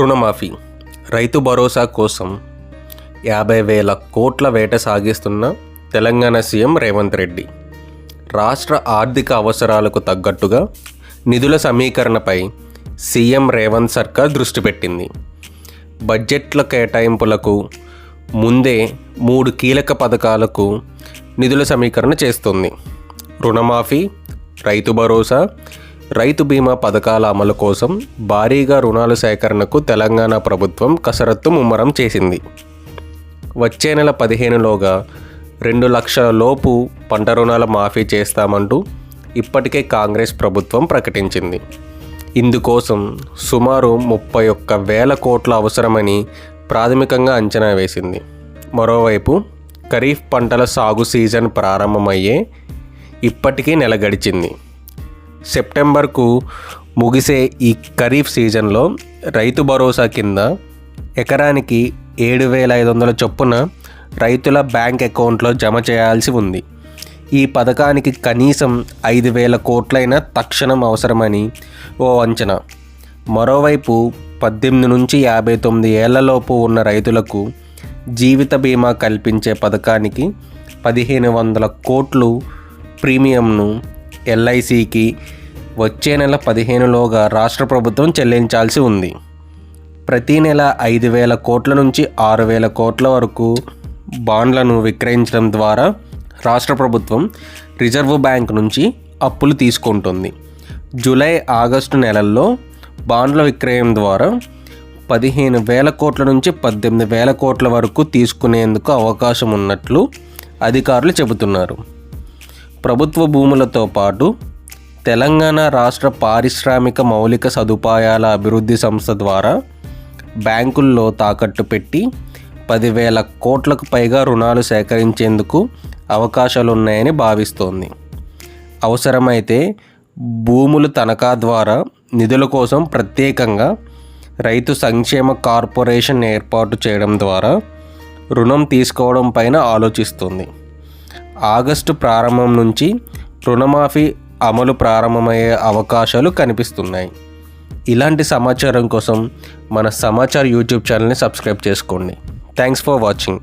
రుణమాఫీ రైతు భరోసా కోసం 50,000 కోట్ల వేట సాగిస్తున్న తెలంగాణ సీఎం రేవంత్ రెడ్డి రాష్ట్ర ఆర్థిక అవసరాలకు తగ్గట్టుగా నిధుల సమీకరణపై సీఎం రేవంత్ సర్కార్ దృష్టి పెట్టింది. బడ్జెట్ల కేటాయింపులకు ముందే 3 కీలక పథకాలకు నిధుల సమీకరణ చేస్తుంది. రుణమాఫీ, రైతు భరోసా, రైతు బీమా పథకాల అమలు కోసం భారీగా రుణాల సేకరణకు తెలంగాణ ప్రభుత్వం కసరత్తు ముమ్మరం చేసింది. వచ్చే నెల 15లోగా 2 లక్షల లోపు పంట రుణాల మాఫీ చేస్తామంటూ ఇప్పటికే కాంగ్రెస్ ప్రభుత్వం ప్రకటించింది. ఇందుకోసం సుమారు 31,000 కోట్ల అవసరమని ప్రాథమికంగా అంచనా వేసింది. మరోవైపు ఖరీఫ్ పంటల సాగు సీజన్ ప్రారంభమయ్యే ఇప్పటికీ నెల గడిచింది. సెప్టెంబర్కు ముగిసే ఈ ఖరీఫ్ సీజన్లో రైతు భరోసా కింద ఎకరానికి 7,500 చొప్పున రైతుల బ్యాంక్ అకౌంట్లో జమ చేయాల్సి ఉంది. ఈ పథకానికి కనీసం 5,000 కోట్లైన తక్షణం అవసరమని ఓ అంచనా. మరోవైపు 18 నుంచి 59 ఏళ్లలోపు ఉన్న రైతులకు జీవిత బీమా కల్పించే పథకానికి 1,500 కోట్లు ప్రీమియంను ఎల్ఐసికి వచ్చే నెల 15లోగా రాష్ట్ర ప్రభుత్వం చెల్లించాల్సి ఉంది. ప్రతి నెల 5,000 కోట్ల నుంచి 6,000 కోట్ల వరకు బాండ్లను విక్రయించడం ద్వారా రాష్ట్ర ప్రభుత్వం రిజర్వ్ బ్యాంక్ నుంచి అప్పులు తీసుకుంటుంది. జూలై, ఆగస్టు నెలల్లో బాండ్ల విక్రయం ద్వారా 15,000 కోట్ల నుంచి 18,000 కోట్ల వరకు తీసుకునేందుకు అవకాశం ఉన్నట్లు అధికారులు చెబుతున్నారు. ప్రభుత్వ భూములతో పాటు తెలంగాణ రాష్ట్ర పారిశ్రామిక మౌలిక సదుపాయాల అభివృద్ధి సంస్థ ద్వారా బ్యాంకుల్లో తాకట్టు పెట్టి 10,000 కోట్లకు పైగా రుణాలు సేకరించేందుకు అవకాశాలున్నాయని భావిస్తోంది. అవసరమైతే భూములు తనఖా ద్వారా నిధుల కోసం ప్రత్యేకంగా రైతు సంక్షేమ కార్పొరేషన్ ఏర్పాటు చేయడం ద్వారా రుణం తీసుకోవడం పైన ఆలోచిస్తుంది. ఆగస్టు ప్రారంభం నుంచి రుణమాఫీ అమలు ప్రారంభమయ్యే అవకాశాలు కనిపిస్తున్నాయి. ఇలాంటి సమాచారం కోసం మన సమాచార్ యూట్యూబ్ ఛానల్ని సబ్స్క్రైబ్ చేసుకోండి. Thanks for watching.